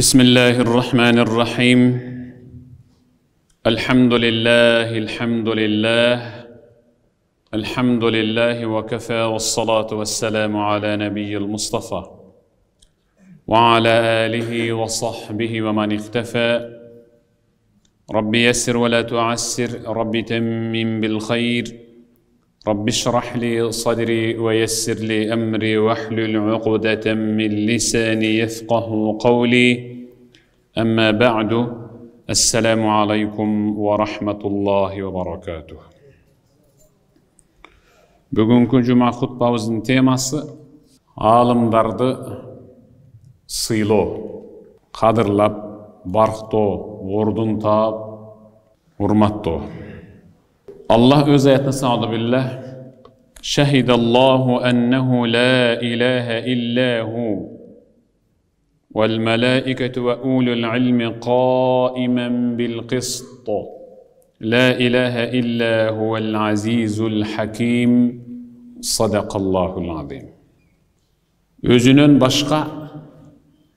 بسم الله الرحمن الرحيم الحمد لله وكفى والصلاة والسلام على نبي المصطفى وعلى آله وصحبه ومن اختفى ربي يسر ولا تعسر ربي تمم بالخير رب اشرح لي صدري ويسر لي أمري واحلل عقدة من لساني يفقه قولي أما بعد السلام عليكم ورحمة الله وبركاته. Bugünkü cuma hutbamızın teması alımdарды sıyloo, kadırlap, barktoo, ordun taap, hurmattoo. Allah öz ayetine sağdı billah. Şehidallahu ennehu la ilahe illahu vel melaiketu ve ulul ilmi qaimen bil qist. La ilahe illa huvel azizul hakim. Sadakallahul azim. Özünün başka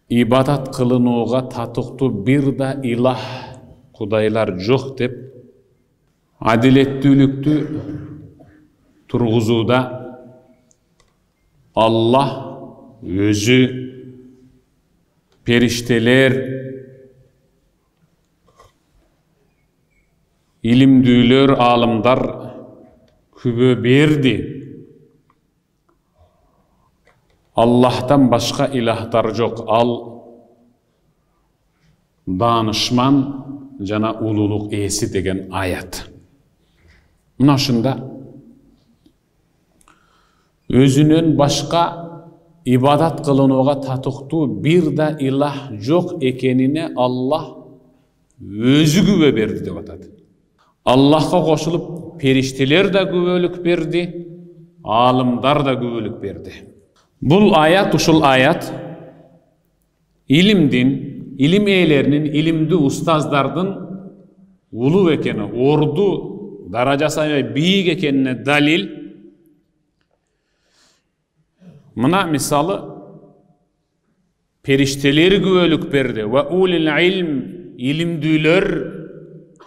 ibadat kılınığa tatıqtu bir da ilah kudaylar жоқ dep adilettүүлүктү turguzuda Allah özü, perişteler, ilimdүүлөр, alımdar kübö berdi. Allah'tan başka ilahtar жоқ. Al danışman jana ululuk esi degen ayat. Mına şunda özünün başka ibadat kılınığa tatıqtu bir da ilah жоқ ekenine Allah özü güve berdi dep atadı. Allah'a koşulup perişteler de güvölük berdi, alımdar da güvölük berdi. Bul ayat, uşul ayat ilimdin, ilim eğlerinin, ilimdi ustazdardın ulu ekeni, ordu darajасы бийик экенине далил. Мына мисалы периштелер күбөлүк берди ва улил илм, илимдүүлөр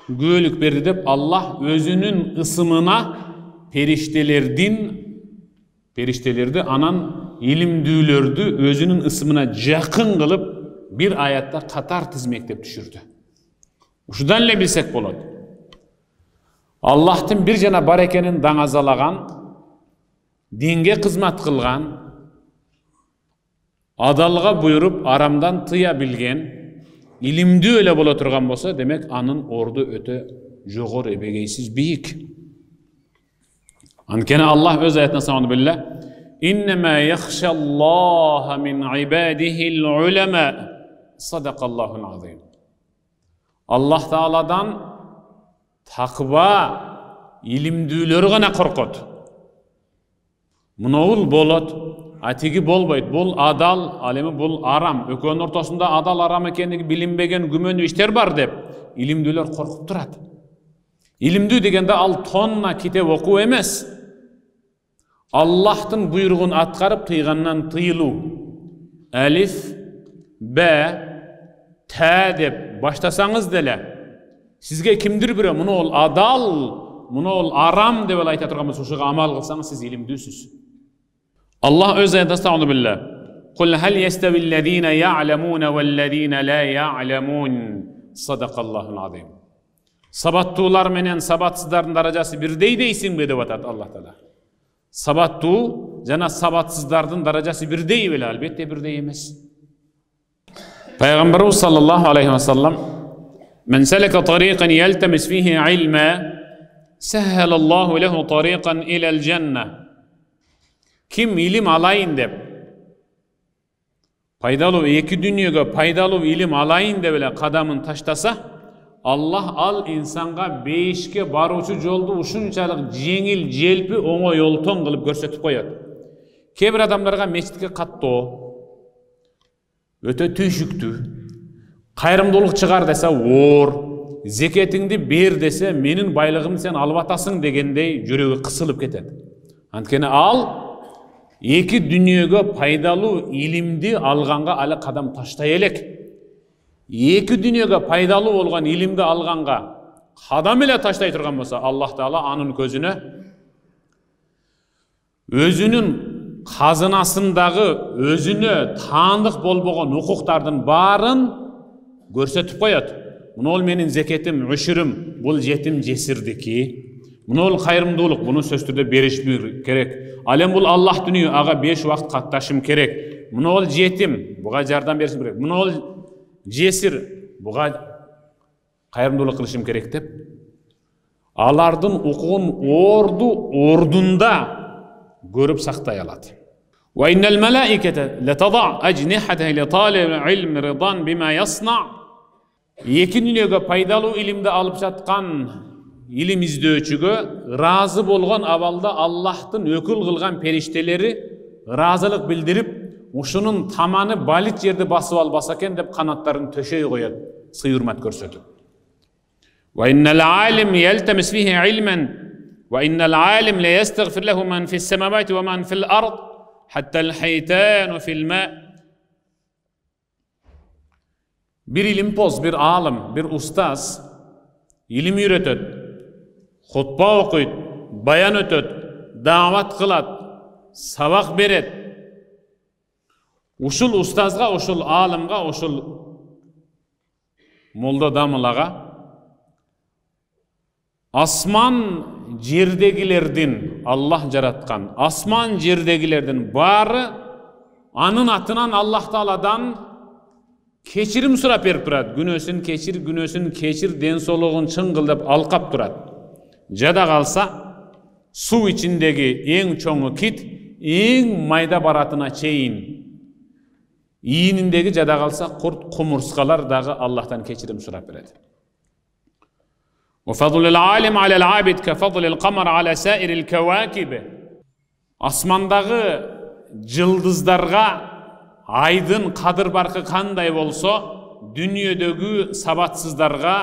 күбөлүк берди деп Allah өзүнүн ысымына периштелерди анан илимдүүлөрдү өзүнүн ысымына жакын кылып bir ayatта катар тизмектеп түшүрдү. Ушудан эле билсек болот. Allah'tın bir jana бар экенин даңазалаган, dinge kızmat kılgan, adalga buyurup aramdan tıya bilgen, ilimdi öyle bola turgan bolsa, demek anın ordu öte jogor ebegeysiz biyik. Ankene Allah öz ayetine sağını billah. İnnemâ yakhşallâhe min ibâdihil ulemâ. Sadakallahul azim. Allah Teala'dan takva ilimdүүлөр gana korkot. Munowul bolot, atigi bolboyt. Bul adal, alemi bul aram. Ökönün ortasında adal aram ekenligi bilinbegen gümönü işler bar dep ilimdүүлөр korkup turat. İlimdүү degende al tonna kitep oku emes. Allah'tın buyruğun atkarıp tıygandan tıyılu. Alif, B, T dep baştasanız dele. Sizge kimdir bire, bunu ol adal, bunu ol aram dep ayta turgan bolsa, uşuga amal kılsanız siz ilimdүүsüz. Allah öz ayetinde estağfurullah billah. Kul hal yestevillezine ya'lemune vellezine la ya'lemun. Sadakallahul azim. Sabattular menen sabatsızların darajası birdey deysin be dep atat Allah Teala. Sabattu jana sabatsızlardın darajası birdey bele, albatta birdey emes. Peygamberimiz sallallahu aleyhi ve sellem men seleke tariqan yeltemis fihi ilma sehhelallahu lehu tariqan ilal cennet. Kim ilim alayın dep paydalı iki dünyaga paydalı ilim alayın dep bile kadamın taştasa Allah al insanga beşke baruçu joldu uşunçalık jеңил, желпи, оңой олтон kılıp görsetip koyat. Kebir adamlarga meçitke kattoo, öte tүйшүктүү, кайрымдуулук чыгар десе оор, зекетиңди бер десе менин байлыгымды сен алып атасың дегендей жүрөгү кысылып кетет. Анткени ал эки дүниөгө пайдалуу илимди алганга алы кадам таштай элек. эки дүйнөгө пайдалуу болгон илимди алганга кадам эле таштай турган болсо, Аллах Таала анын көзүнө өзүнүн казынасындагы өзүнө таандык болбогон укуктардын баарын көрсөтүп коет. Мына менин зекетим, үшүрүм, бул жетим жесирдики. Мына кайрымдуулук, буну сөзсүз түрдө бериш керек. Ал эми бул Аллах дүнүйү, ага 5 убакыт катташым керек. Мына жетим, буга жардам беришим керек. Мына жесир, буга кайрымдуулук кылышым керек деп, алардын укугун ордунда көрүп сактай алат. Wa innal malaikata latad'a ajnihataha li talib ilm ridan bima yasna. Эки дүйнөгө пайдалуу илимди алып жаткан илим издөөчүгө разы болгон абалда Аллахтын өкүл кылган периштелери разылык билдирип, ушунун таманы балит жерди басып албаса экен деп канаттарын төшөй коет, сый-урмат көрсөтүп. Wa innal alim yaltamis fihi ilman wa innal alim la yastaghfir lahu man fis samawati wa man fil ard hatta al haytan fil ma. Bir ilimpoz, bir alim, bir ustaz ilim üretöt, hutba okuyut, bayan ötöt, davat kılat, sabak beret. Uşul ustazga, uşul alimga, uşul molda damılaga asman жердегилердин, Allah жараткан, asman жердегилердин бары анын атынан Аллах Тааладан keçirim сурап берип турат. Күнөөсүн кечир, ден соолугун чыңгыл деп алкап турат. Жада калса, суу ичиндеги эң чоңу кит, эң майда баратына чейин ийининдеги жада калса, курт, кумурскалар дагы Аллахтан keçirim сурап берет. وفضل العالم على العابد كفضل القمر على سائر الكواكب. Асмандагы жылдыздарга айдын кадыр баркы кандай болсо, дүниедөгү сабатсыздарга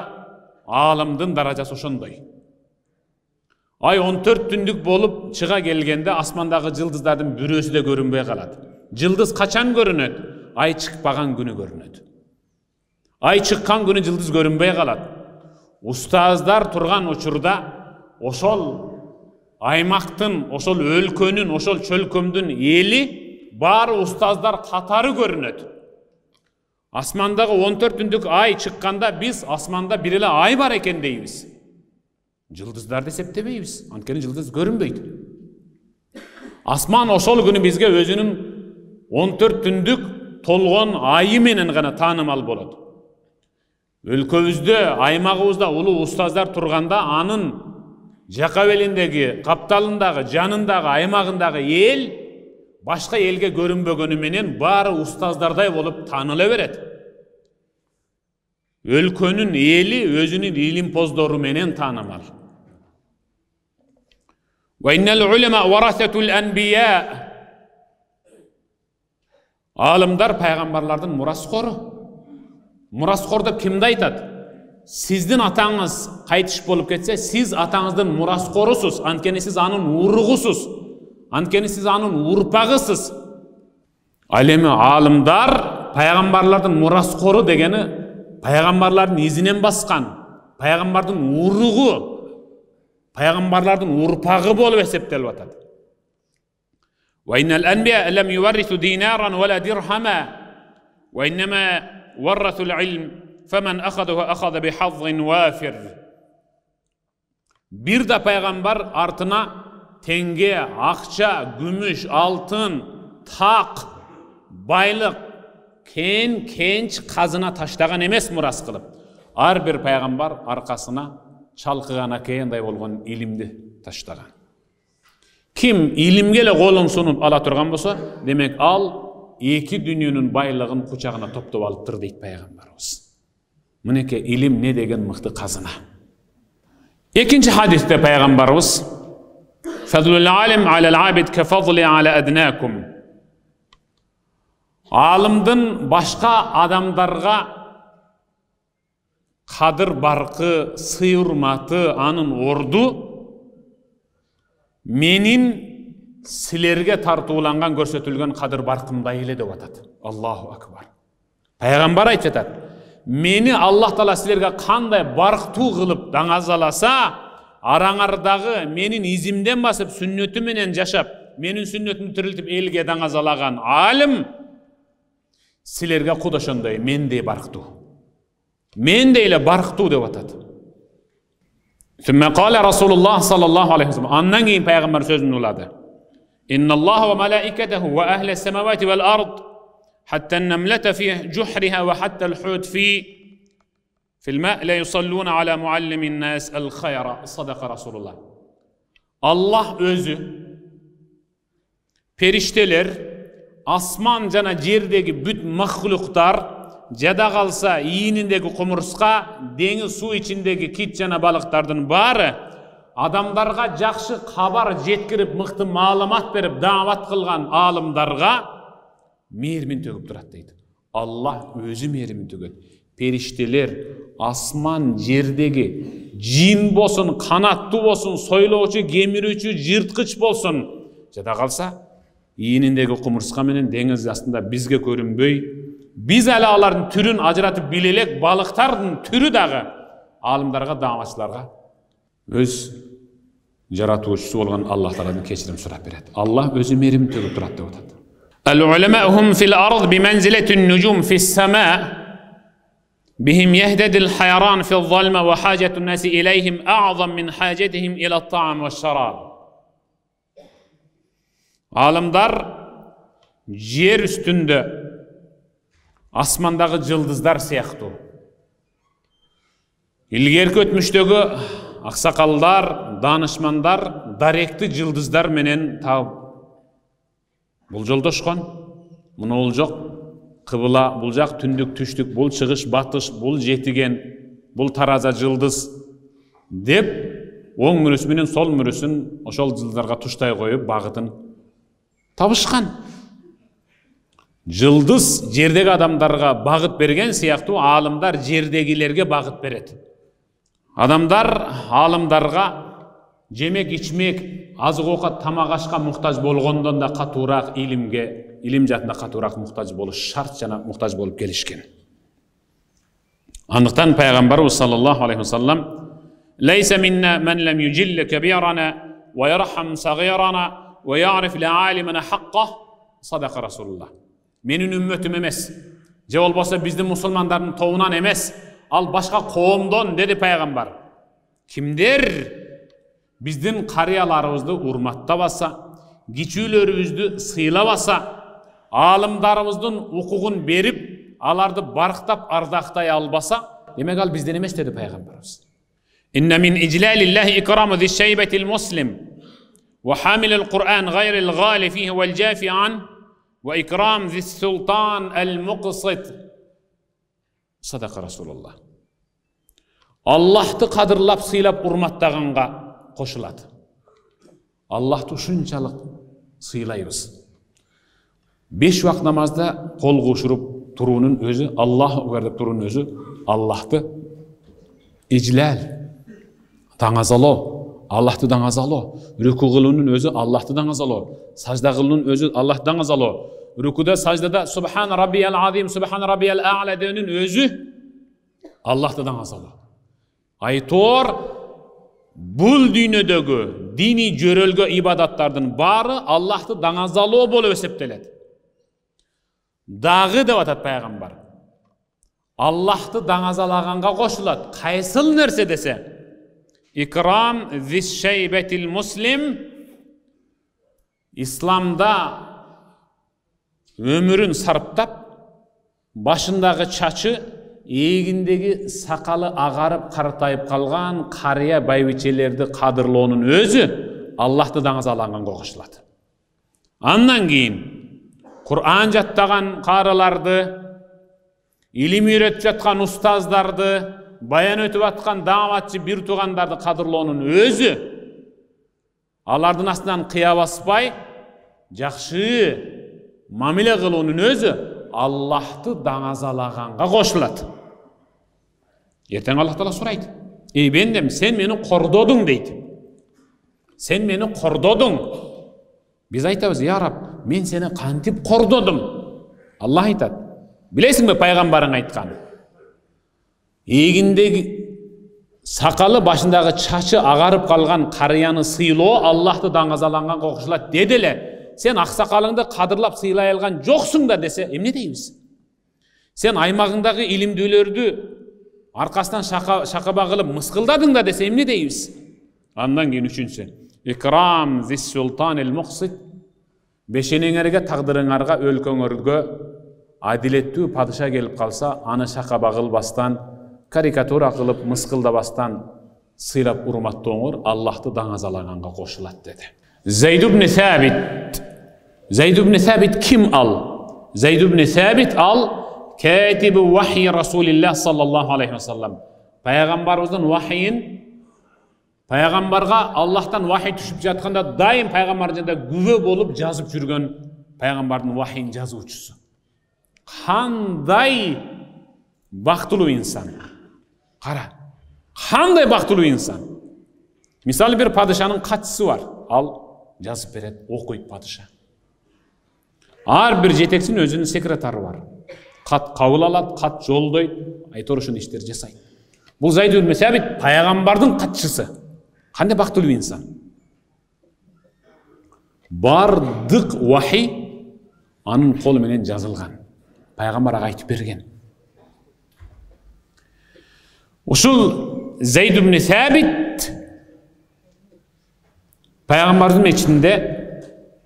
алымдын даражасы ошондой. Ай 14 түндүк болуп чыга келгенде асмандагы жылдыздардын бирөөсү да көрүнбөй калат. Жылдыз качан көрүнөт? Ай чыкпаган күнү көрүнөт. Ай чыккан күнү жылдыз көрүнбөй калат. Устаздар турган учурда ошол аймактын, ошол өлкөнүн, ошол чөлкөмдүн эли бары устаздар катары көрүнөт. Асмандагы 14 түндүк ай чыкканда биз асманда бир эле ай бар экен дейбиз. Жылдыздарды эсептебейбиз, анткени жылдыз көрүнбөйт. Асман ошол күнү бизге өзүнүн 14 түндүк толгон айы менен гана таанымал болот. Өлкөбүздө, аймагыбызда улуу устаздар турганда анын жакабелиндеги, капталындагы, жанындагы, аймагындагы эл башка элге көрүнбөгөнү менен баары устаздардай болуп тааныла берет. Өлкөнүн эли өзүнүн илимпоздору менен таанымал. Wa innal ulama warasatul anbiya. Алымдар пайгамбарлардын мураскору. Мураскор деп кимди айтат? Сиздин атаңыз кайтыш болуп кетсе, сиз атаңыздын мураскорусуз, анткени сиз анын уругусуз, анткени сиз анын урпагысыз. Ал эми алымдар пайгамбарлардын мураскору дегени пайгамбарлардын изинен баскан, пайгамбардын уругу, пайгамбарлардын урпагы болуп эсептелип атат. Wa innal anbiya lam yuwarrithu dinaran wala dirhama wa innama ورثوا العلم فمن أخذه أخذ بحظ وافر. Bir da peygamber артына теңге, акча, күмүш, алтын, так, байлык, кенч казына таштаган эмес мурас кылып. Ар бир пейgamber аркасына чалкыган акейиндай болгон илимди таштаган. Ким илимге эле колун сунуп ала турган болсо, демек ал эки дүниөнүн байлыгын кучагына топтоп алыптыр дейт пайгамбарыбыз. Мынеке илим не деген мыкты казына. Экинчи хадисте пайгамбарыбыз Фадлул алим алал абид кафадли ала аднакум. Алымдын башка адамдарга кадыр баркы, сый-урматы, анын орду менин силерге тартууланган көрсөтүлгөн кадыр баркымдай эле деп атат. Аллаху акбар. Пайгамбар айтып атат: Meni Allah Taala sizlerге кандай барктуу кылып даңазаласа, араңардагы менин изимден басып сүннөтү менен жашап, менин сүннөтүмдү тирилтип элге даңазалаган алим силерге куд ошондой мендей барктуу. Мендей эле барктуу деп атат. ثم قال رسول الله صلى الله عليه وسلم андан кийин пайгамбар сөзүн улады. إن الله وملائكته وأهل السماوات والأرض حتى النملة في جحرها وحتى الحوت في الماء لا يصلون على معلم الناس الخير. صدق رسول الله. Allah özü, perişteler, asman jana jerdegi büt mahluklar, jada kalsa iğinindeki kumurska, deniz su içindeki kit jana balıktardın bari, adamlarga jakşı habar jetkirip, mıқты malumat berip, davat kılgan alımlarga mehrimin tөгüp durat deydi. Allah özü mehrimin tөгөт. Perişteler, asman jerdegi jin bolsun, kanatlı bolsun, soyloğucu, gemirүүчү, jırtkıç bolsun, jada kalsa iğinindeki kumurska menen deniz astında bizge көрүнбөй, biz әлі алардын түрін ажыратып билелек, балықтардын түрі дағы алымдарға, дағватшыларға өз жаратуучусу болгон Аллах Тааладан кечирим сурап берет. Аллах өзү мээрим төгүп турат деп атат. Al-ulama'hum fil ard bi manzilatin nujum fis sama' bihim yahdadil hayran fil zalma wa hajatun nasi ilayhim a'zam min hajatihim ila at-ta'am veş-şarab. Alimdar yer üstünde asmandağı yıldızlar siyaqtı. İlgerki ötmüştөгү aksakallar, danışmanlar, darekti yıldızlar menen taab. Bul joldoşkon, muna ol jok, kıbıla, bul jak tündük, түштүк, bul çıgış, batış, bul jetigen, bul taraza yıldız dep, oң mürüsü menen sol mürüsün oşol yıldızlarga tuşтай koyup bagытын табышкан. Yıldız jerdegi adamlarga bagıt bergen siyaqtуу alımlar jerdegilерге bagıt beret. Adamlar alımlarga jemek içmek, azık okat, tamak aşka muhtaç bolgondon da katurak ilimge, ilim jatında katurak muhtaç boluş şart jana muhtaç bolup gelişken. Andıktan Peygamberimiz sallallahu aleyhi ve sellem "Leysa minna men lem yujille kebirana ve yerham sagirana ve ya'rif li alimana haqqah." Sadaka Rasulullah. Menin ümmetim emes. Je bolbosa bizdin musulmandarın toğunan emes. Al başka qoomdon dedi Peygamber. Kimdir bizdin qariyalarыбызды urmattabasa, kiçүүлөрүбүздү сыйлабаса, alımдарыбыздын укугун берип, аларды барктап ардактай албаса, демек ал бизден эмес dedi Peygamberimiz. Inna min ijlalillahi ikramu zi'shaybatil muslim ve hamilil Kur'an gayril gali fihi vel jafi an ve ikram zi'sultan el-muqsit. Sadaka Rasulullah. Allah'ты kadırlap sıylap urmattağınga koşuladı. Allah'ты uşunçalık sıylayırız. 5 vakt namazda kol koşurup turunun özü, Allah'ı verip turunun özü, Allah'ты iclal, dаңazalo, Allah'ты dаңazalo, rükû kılının özü, Allah'ты dаңazalo, sajda kılının özü, Allah'ты dаңazalo, rükûda, sajdada Subhan Rabbiyal Azim, Subhan Rabbiyal A'la denin özü, Allah'ты dаңazalo. Aytor, bul dünyadagi dini jörölgө ibadattardын bari Allah'ты dаңazalo bolup esepteledi. Dağı деп атат Peygamber. Allah'ты dаңazalaганга koşulat. Kaysıl nerse dese. İkram zi'shaybatil muslim. İslamda ömürün sarıptap, başındagi çaçı, егіндегі сақалы ағарып қартайып қалған қария байбичелерді қадырлоонун өзі Аллахты даңазаланганга кошулат. Андан кийин Кур'ан жаттаган карыларды, илим үйрөтүп жаткан устаздарды, баян өтүп аткан даватчы бир туугандарды кадырлоонун өзү алардын астынан кыя баспай жакшы мамиле кылуунун өзү Allah'ты dаңазалаганга кошулат. Ертең Аллах Таала сурайт. Ey bendem, sen meni korudun deydi. Sen meni korudun. Biz aytабыз, ya Rab, men seni kantip korudum. Allah aytат. Bilesizmi peygamberin aytkan? эгиндеги сакалы башындагы чачы агарып калган карыяны сыйлоо Аллахты даңазаланганга кошулат деди эле. Сен аксакалыңды кадырлап сыйлай алган жоксуң да десе, эмне дейбиз? Сен аймагыңдагы илимдүүлөрдү аркасынан шакаба кылып мыскылдадың да десе, эмне дейбиз? Андан кийин үчүнчүсү, икрам зис султанил муксит, бешенеңерге тагдырыңарга өлкөңөргө адилеттүү падыша келип калса, аны шакаба кылбастан, карикатура кылып мыскылдабастан сыйлап урматтооңор Аллахты даңазалаганга кошулат деди. Зейд ибн Сабит. Зейд ибн Сабит ким ал? Зейд ибн Сабит ал катибу вахи Расулиллах саллаллаху алейхи ва саллам. Пайгамбарыбыздын вахийин, пайгамбарга Аллахтан вахий түшүп жатканда дайым пайгамбардын жанында күбө болуп жазып жүргөн пайгамбардын вахийин жазуучусу. Кандай бактылуу инсан. Кара, кандай бактылуу инсан. Мисалы бир падышанын катчысы бар. Ал жазып берет, окуйт падыша. Ар бир жетекчинин өзүнүн секретары бар. Кат кабыл алат, кат жолдойт, айтор ушун иштерди жасайт. Бул Зайд ибн Сабит пайгамбардын катчысы. Кандай бактылуу инсан. Бардык вахий анын колу менен жазылган. Пайгамбар ага айтып берген. Ушул Зейд ибн Сабит пайгамбардын мечитинде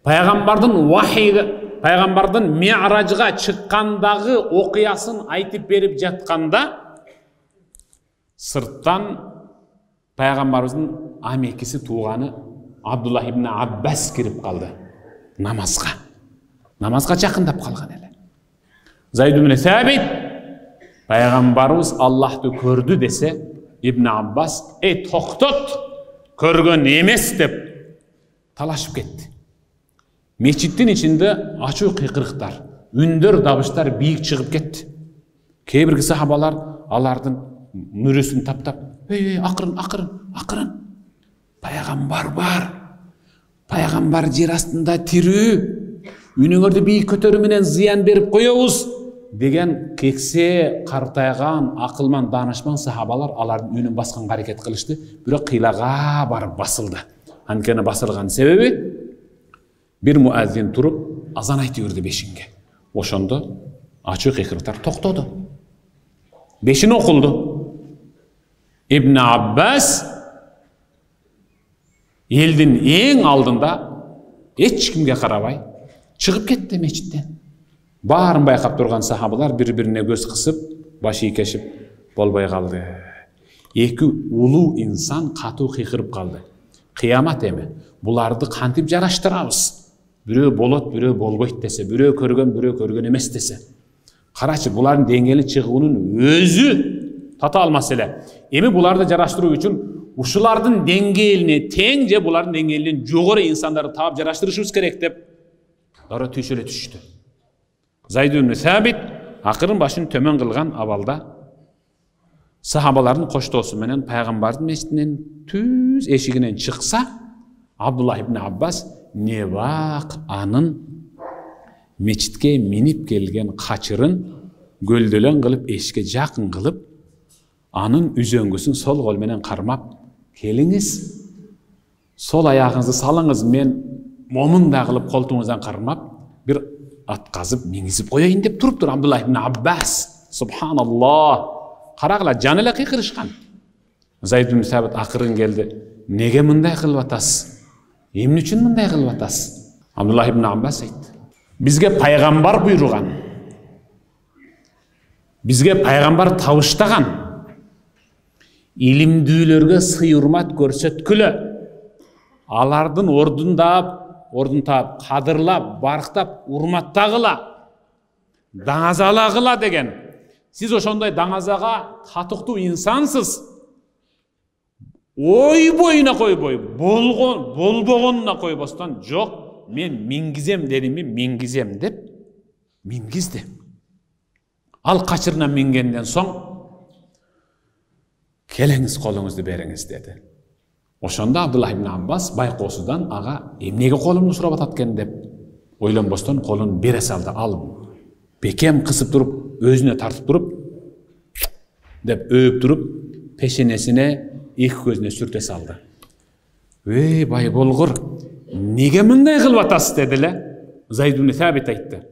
пайгамбардын вахийге, пайгамбардын ми'ражга чыккандагы окуясын айтып берип жатканда сырттан пайгамбарыбыздын амекиси тууганы Абдуллах ибн Аббас кирип калды намазга. Намазга жакындап калган эле. Зайд ибн Сабит пайгамбарыбыз Аллахты көрдү десе, Ибн Аббас токтот, көргөн эмес деп талашып кетти. Мечиттин ичинде ачуу кыйкырыктар, үндөр, дабыштар бийик чыгып кетти. Кээ бир сахабалар алардын мүрөсүн таптап, акырын. Пайгамбар бар. Пайгамбар жер астында тирүү. Үнүңөрдү бийик көтөрүү менен зыян берип коебуз деген кексе, картайган, акылман, данышман сахабалар алардын үнүн басканга аракет кылышты, бирок кыйлага барып басылды. Анткени басылган себеби бир муаззин туруп азан айтып берди бешинге. Ошондо ачуу кыйкырыктар токтоду. Бешин окулду. Ибн Аббас элдин эң алдында эч кимге карабай чыгып кетти мечиттен. Баарын байкап турган сахабалар бири-бирине көз кысып, баш ийкешип болбой калды. Эки улуу инсан катуу кыйкырып калды. Кыямат эми. Буларды кантип жараштырабыз? Бирөө болот, бирөө болбойт десе, бирөө көргөн эмес десе. Карачы, булардын деңгээли чыгуунун өзү татаал маселе. Эми буларды жараштыруу үчүн ушулардын деңгээлине тең же булардын деңгээлинен жогору инсандарды таап жараштырышыбыз керек деп дара түйшөлө түшүштү. Зайд ибн Сабит акырын башын төмөн кылган абалда сахабалардын коштоосу менен пайгамбардын мечитинин түз эшигинен чыкса, Абдуллах ибн Аббас небак анын мечитке минип келген качырын гөлдөлөн кылып эшикке жакын кылып, анын үзөңгүсүн сол кол менен кармап, келиңиз, сол аягыңызды салыңыз, мен момундай кылып колтуңуздан кармап, бир атказып мингизип коеюн деп туруптур Абдуллах ибн Аббас. Субханаллах. Карагыла, жаны эле кыйкырышкан. Зайд ибн Сабит акырын келди. Неге мындай кылып атасыз? Эмне үчүн мындай кылып атасыз? Абдуллах ибн Аббас айтты. Бизге пайгамбар буйруган. Бизге пайгамбар табыштаган. Илимдүүлөргө сый-урмат көрсөткүлө. Алардын ордун таап, кадырлап, барктап, урматтагыла, даңазалагыла деген. Сиз ошондой даңазага татыктуу инсансыз. Ойбойуна койбой, болбогонуна койбостон, жок, мен мингизем дедимби, мингизем деп мингизди. Ал качырына мингенден соң, келеңиз колуңузду бериңиз деди. Ошондо Абдуллах ибн Аббас байкоосудан ага эмнеге колумду сурап атат экен деп ойлонбостон колун бере салды. Ал бекем кысып туруп, өзүнө тартып туруп, деп өөп туруп пешенесине эки көзүнө сүртө салды. Бай болгур, неге мындай кылып атасыз деди эле. Зайд ибн Сабит айтты.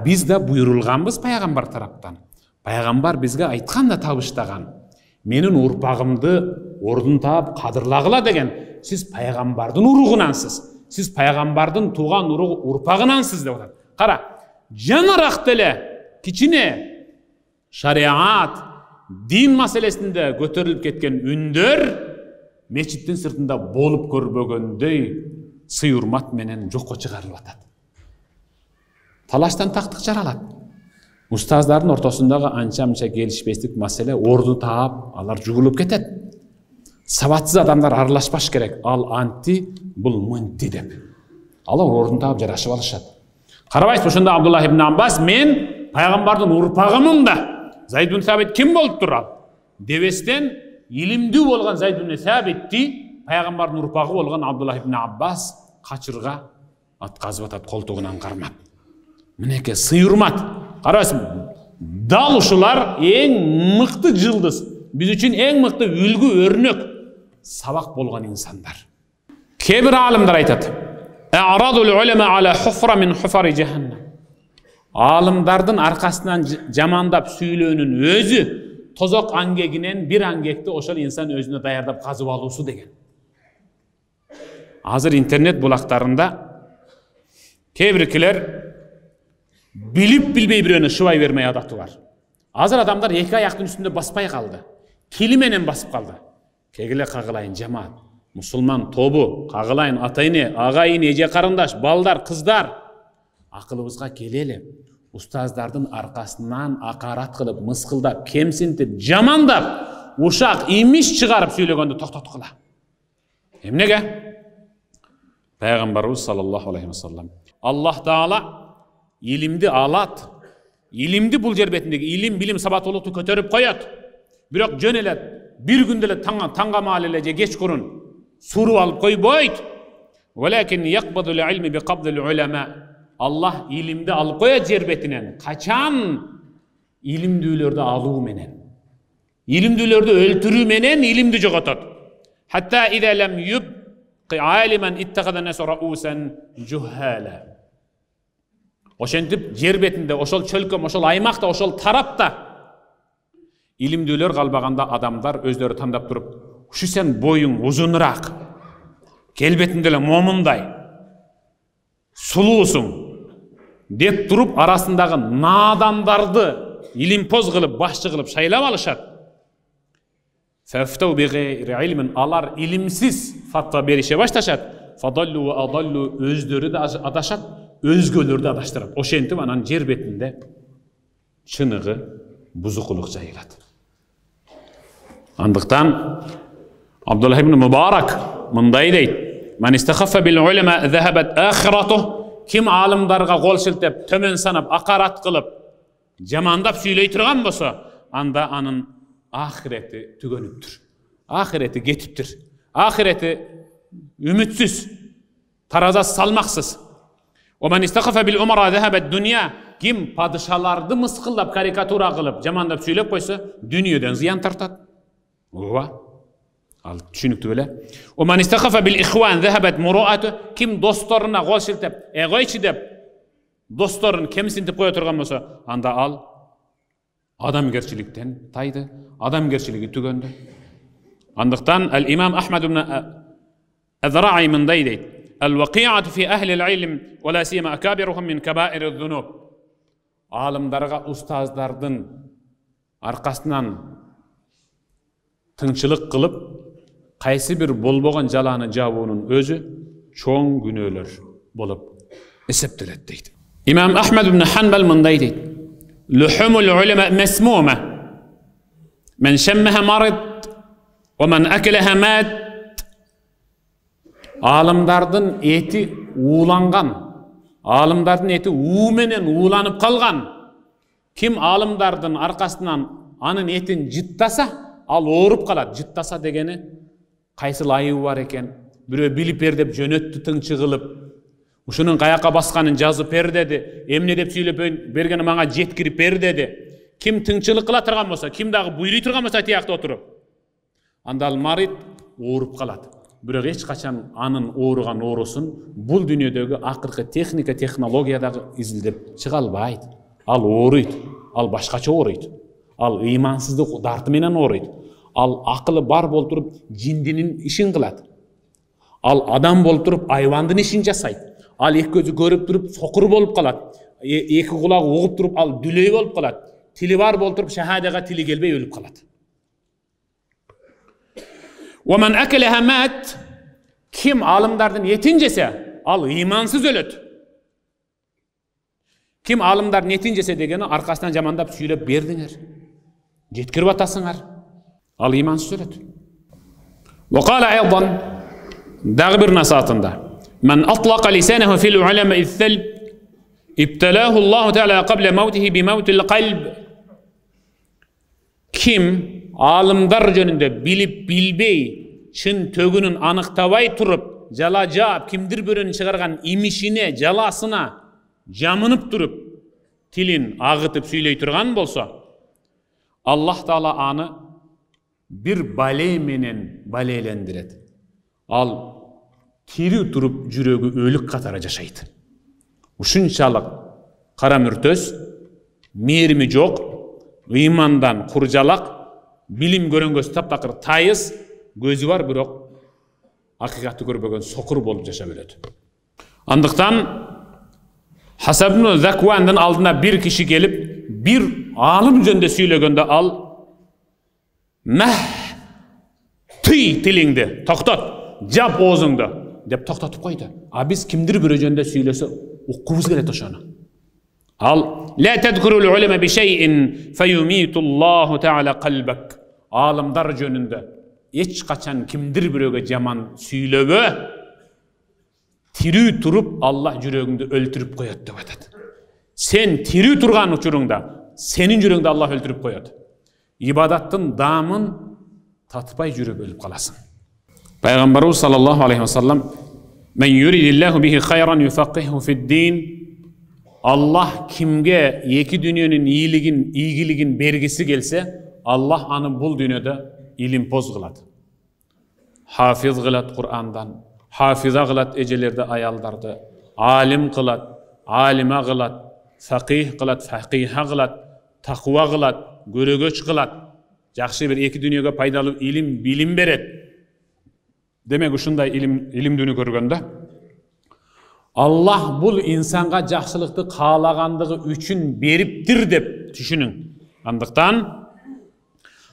Биз да буйрулганбыз пайгамбар тараптан. Пайгамбар бизге айткан да табыштаган. Менин урпагымды ордун таап кадырлагыла деген. Сиз пайгамбардын уругунансыз. Сиз пайгамбардын тууган урпагынансыз деп атат. Кара, жанаrak деле кичине шариат, дин маселесинде көтөрүлүп кеткен үндөр мечиттин сыртында болуп көрбөгөндөй сый урмат менен жокко чыгарылып атат. Талаштан тактык жаралат. Устаздардын ортосундагы анча-мынча келишпестик маселе орду таап, алар жугулуп кетет. Сабатсыз адамдар аралашпаш керек. Ал анти, бул мынти деп. Алар ордун таап жарашып алышат. Карабайсыз, ошондо Абдуллах ибн Аббас мен пайгамбардын урпагымын да. Зайд ибн Сабит ким болуп турат? Дебестен илимдүү болгон Зайд ибн Сабитти пайгамбардын урпагы болгон Абдуллах ибн Аббас качырга атказып атат колтугунан кармап. Мынеке сый урмат. Карабайсыз, дал ушулар эң мыкты жылдыз. Биз үчүн эң мыкты үлгү, өрнөк, сабак болгон инсандар. Кээ бир алымдар айтат. А'радул улама ala hufra min hufari jahannam. Алымдардын аркасынан жамандап сүйлөөнүн өзү тозок аңгегинен бир аңгекти ошол инсан өзүнө даярдап казып алуусу деген. Азыр интернет булактарында кээ биркилер билип билбей бирөөнү шыбай бермей адаты бар. Азыр адамдар эки аяктын үстүндө баспай калды. Кили менен басып калды. Кегиле кагылайын жамаат, мусулман тобу, кагылайын ата-эне, ага-ин, эже карындаш, балдар, кыздар. Акылыбызга келели. Устаздардын аркасынан акарат кылып, мыскылдап, кемсинтип, жамандап, ушак, имиш чыгарып сүйлөгөндү токтоткула. Эмнеге? Пайгамбарыбыз саллаллаху алейхи ва саллям. Аллах Таала илимди алат. Илимди бул жер бетиндеги илим, билим, сабаттуулукту көтөрүп коёт. Бирок жөн эле бир күндө эле таңга маал эле же кечкурун суруп алып койбойт. Валакин яқбадул илми биқабдил улама. Аллах илимди алып коёт жер бетинен. Качан? Илимдүүлөрдү алуу менен. Илимдүүлөрдү өлтүрүү менен илимди жоготот. Хатта иза лам юбqi алиман иттахада нас раусан жухала. Ошентип жер бетинде, ошол чөлкөм, ошол аймакта, ошол тарапта илимдүүлөр калбаганда адамдар өздөрү тандап туруп, ушу сен боюң узунураак, келбетиңде эле момундай, сулуусуң деп туруп арасындагы наадандарды илимпоз кылып, башчы кылып шайлап алышат. Фафтау бигайри илмин, алар илимсиз фатва берише башташат. Фадаллу ва адаллу, өздөрү да адашат, өзгөлөрдү адаштырат. Ошентип анан жер бетинде чыныгы бузукулук жайылат. Андыктан Абдуллах ибн Мубарак мындай дейт: "Ман истахаффа бил улама захабат ахирату." Ким алымдарга кол шилтеп, төмөн санап, акарат кылып, жамандап сүйлөй турган болсо, анда анын ахирети түгөнүптүр. Ахирети кетиптир. Ахирети үмүтсүз, таразасы салмаксыз. "Ва ман истахаффа бил умара захабат дуnya." Ким падышаларды мыскылдап, карикатура кылып, жамандап сүйлөп койсо, дүйнөдөн зыян тартат. Ооба. Ал түшүнүктүү беле. "Ва ман истахаффа бил ихван захабат муруату." Ким досторуна кол шилтеп, "Эгойчи" деп досторун кемсинтип кое турган болсо, анда ал адамгерчиликтен тайды, адамгерчилиги түгөндү. Андыктан ал-имам Ахмад ибн Азраи мындай дейт: "Ал-вақи'ату фи ахли ал-илм ва ла сима акабирухум мин кабаир az-зунуб." Алымдарга, устаздардын аркасынан тыңчылык кылып, кайсы бир болбогон жаланы жабуунун өзү чоң күнөөлөр болуп эсептелет дейт. Имам Ахмад ибн Ханбал мындай дейт: "Лухумул улама масмума. Мен шаммаха марид ва мен акалаха мат." Алымдардын эти ууланган, алымдардын эти уу менен ууланып калган. Ким алымдардын аркасынан анын этин жыттаса, ал ооруп калат. Жыттаса дегени кайсыл айыбы бар экен, бирөө билип бер деп жөнөттү тыңчы кылып, ушунун каяка басканын жазып бер деди, эмне деп сүйлөп бергени мага жеткирип бер деди. Kim tыңчылык кыла турган болсо, kim дагы буйруй турган болсо тиякта отуруп, анда ал марид ооруп калат. Бирок эч качан анын ооруган оорусун бул дүйнөдөгү акыркы техника, технологиядагы изилдеп чыга албайт. Ал ооруйт, ал башкача ооруйт. Ал ыймансыздык дарты менен ооруйт. Ал акылы бар болуп туруп жиндинин ишин кылат. Ал адам болуп туруп айвандын ишин жасайт. Ал эки көзү көрүп туруп сокур болуп калат. Эки кулагы угуп туруп ал дүлөй болуп калат. Тили бар болуп туруп шахадага тили келбей өлүп калат. ومن أكلها مات. Kim alımdardın etin jese, al imansız ölöt. Kim alımdardın etin jese degeni arkasından jamandap süйлөп бердиңер. Жеткирип атасыңар. Ал imansız ölöt. وقال أيضا dagı bir nasatında. من أطلق لسانه في العلماء الثلب ابتلاه الله تعالى قبل موته بموت القلب. Kim alımdar jönünde bilip bilbey çın tөгүнүн anıktavay turup jala jaap kimdir börünün çıkargan imişine jalasına jamınıp turup tilin ağıtıp süyley turgan bolsa Allah Taala anı bir bale menen baleylendiret. Al tiri turup jürögü ölük katara jaşayt. Uşunçalık kara mürtöz, merimi jok, imandan kurjalak, bilim göröngöz taptakır tayız, gözü var bирок hakikatı görбөгөн sokur bolup жашап өлөt. Andıktan Hasabnu Zakvan'dan aldığına bir kişi gelip bir alım üzerinde söylөгөндө al meh tıy tilingdi, toktat, jap oğuzungdu dep toktatıp koydu. A biz kimdir bir üzerinde söylese okubuz gelet oşonu. Al la tedkurul ulema bi şeyin feyumitullahu teala kalbak. Alımdar jönünde hiç kaçan kimdir biröge jaman süylöbö tiri turup Allah jürögüngdü öltürüp koyat dep atat. Sen tiri turgan uçurungda senin jürögüngdü Allah öltürüp koyat. İbadattın damın tatpay jüröp ölüp kalasın. Peygamberimiz sallallahu aleyhi ve sellem men yuridillahu bihi hayran yufaqqihu fid-din. Allah kimge iki dünyanın iyiligin bergisi gelse Allah anı bul dünyada ilim poz kılat. Hafiz kılat Kur'an'dan, hafiza kılat ecelerde ayaldardı, alim kılat, alime kılat, fakih kılat, fakiha kılat, takva kılat, görögöç kılat. Jakşı bir iki dünyaya paydalı ilim, bilim beret. Demek uşunday ilim dünü görgönde. Allah bul insanga jakşılıkты kaalagandыгы üçün beriptir dep düşünün. Andıktan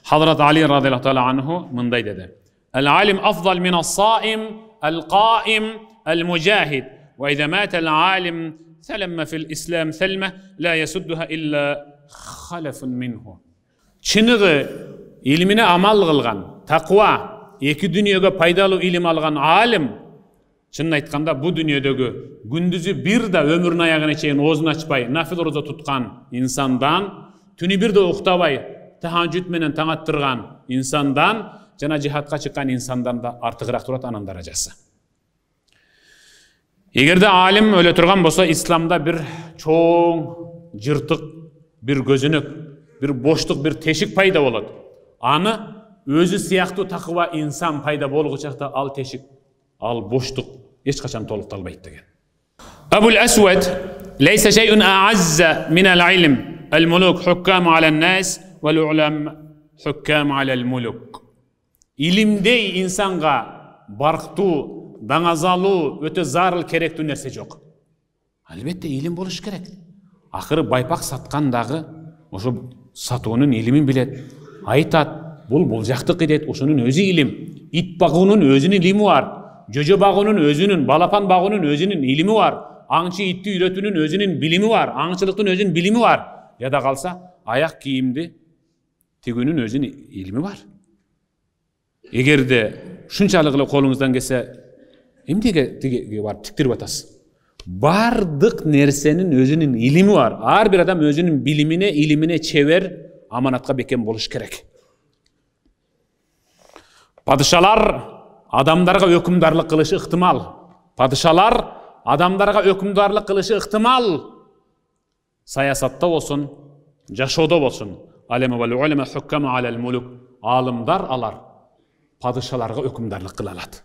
Hazrat Ali radıyallahu teala anhu mınday dedi. El-alim afdal minas-saim, el-qaim, el-mujahid. Ve izâ mâtel-alim selemme fil-islam selme la yasudduha illa khalafun minhu. Çınığı ilmine amal kılgan, takva, iki dünyaya paydalı ilim algan alim çınını aytkanda bu dünyadagı gündüzü bir da ömrün ayağına çeyin ozun açpay, nafil roza tutkan insandan, tünü bir de uktavay, tahajjud menen taң attırgan insandan, jana cihatqa çıkan insandan da artıqıрақ turat anın darajası. Egerde alim öyle turgan bolsa İslamda bir çoğun, jırtık, bir gözünük, bir boşluk, bir teşik payda болады. Anı özü siyahtı takıva insan payda bolğuçakta al teşik, al boşluk hiç kaçan toluqtalbayt degen. Abul Aswad leysa şey'un a'azza minel ilm el-muluk hukkamu alen-nas vel-ulam hukkamu alel-muluk. İlimdey insanga barqtu, dаңазалуу, öte zarıl kerektүү nerse jok. Albatta ilim boluş kerek. Akırı baypak satkandağı oşo satуунун ilimin bilet. Aytat, bul jaktık edet, oşonun özü ilim. İt bagıunun özünün ilimi var. Jojo bagıunun özünün, balapan bagıunun özünün ilimi var. Аңчы itти üretünün özünün bilimi var. Аңчılıktın özünün bilimi var. Ya da kalsa ayak giyimdi tigünün özünün ilimi var. Egerde şunçalıkla kolunuzdan gelse emdege var tiktirip atası. Bardık nersenin özünün ilimi var. Her bir adam özünün bilimine, ilimine çever, amanatka beken boluş kerek. Padişalar adamlarga hükümdarlık kılışı ihtimal. Padişalar adamlarga hükümdarlık kılışı ihtimal. Sayasatta olsun, жашоодо болсун. Алема вал улама хуккама алал мулук. Алымдар алар падышаларга өкүмдарлык кыла алат.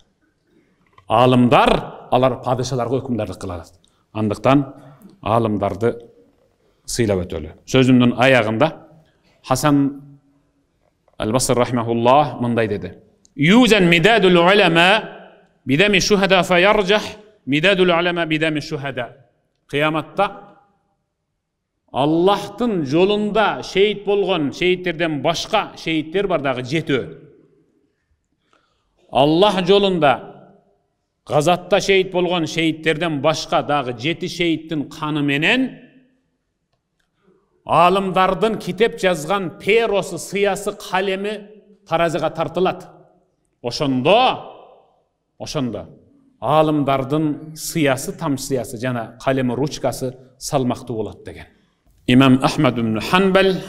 Алымдар алар падышаларга өкүмдарлык кыла алат. Андыктан алымдарды сыйлап өтөлү. Сөзүмдүн аягында Хасан Al-Basri rahimahullah mınday dedi. Yuzen midadul ulema bidemi şuhada feyarcah midadul ulema bidemi şuhada. Kıyamatta Allah'tın yolunda şehit bolğan şehitlerden başka şehitler var dağı jetö. Allah yolunda Gazatta şehit bolğan şehitlerden başka dağı jeti şehittin kanı menen alımdardın kitep yazgan perosu, sıyası, kalemi tarazıga tartılat. Oşonda alımdardın sıyası, tam sıyası, jana kalemi, ruçkası salmaktı bolat degen. İmam Ahmed ibn Hanbel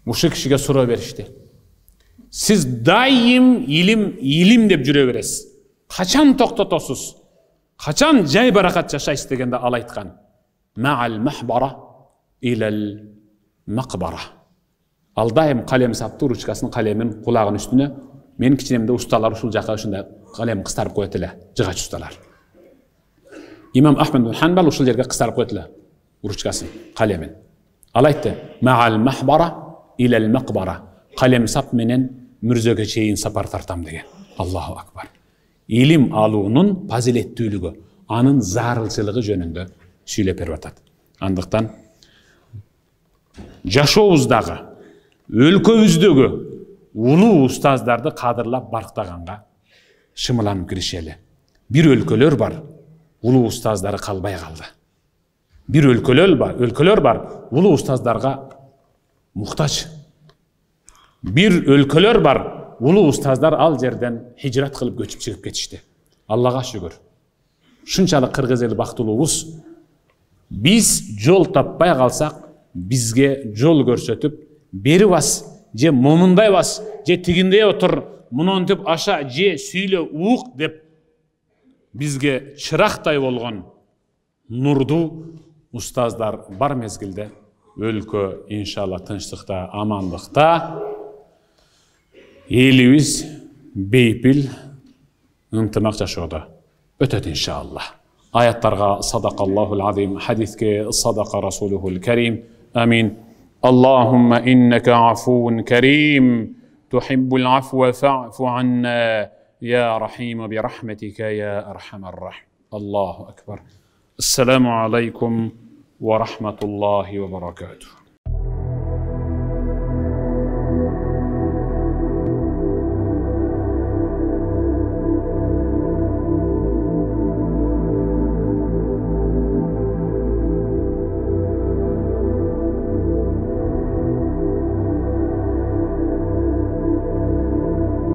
uşu kişiге суроо berişti. Siz daim ilim dep jüre beresiz. Kaçan toktatosuz? Kaçan jay barakat jaşaysiz degende al aytkan. Ma'al mahbara ilal maqbara. Al daim kalem saptı, ruçkasının kalemin kulağın üstüne. Menin kiçinemde ustalar uşul jaka uşunda kalem kıstarıp koyat ele, jıgaç ustalar. İmam Ahmed bin Hanbal uşul yerge kıstarıp koyat ele, ruçkasını, kalemin. Al aytты, ma'al mahbara ilal maqbara. Kalem sap menen mürzöge çeyin sapar tartam degen. Allahu akbar. İlim aluunun fazilettүүлүгү, anın zarılçılığı jönündө süйлөп берип атат. Andıktan жашообуздагы, өлкөбүздөгү улуу устаздарды кадырлап барктаганга шымыланып киришели. Бир өлкөлөр бар, улуу устаздары калбай калды. Бир өлкөлөр бар, улуу устаздарга муктаж. Бир өлкөлөр бар, улуу устаздар ал жерден хижрат кылып көчүп чыгып кетишти. Аллага шүгүр. Шунчалык кыргыз эли бактылуубуз. Биз жол таппай калсак, bizge жол көрсөтүп, бери бас, же момундай бас, же тигиндей отур, мунантип аша, же сүйлө ук деп bizge чырактай болгон нурду устаздар бар мезгилде өлкө иншалла тынчтыкта, амандыкта, элибиз бейпил ынтымак жашоодо өтөт иншалла. Ayattарға sadaqallahul azim, hadisке sadaqa rasuluhul karim. Amin. Allahumma innaka afun karim, tuhibbul afwa fa'fu anna, ya rahim bi rahmetika ya arhamar rahim. Allahu akbar. Assalamu alaikum wa rahmatullahi wa barakatuh.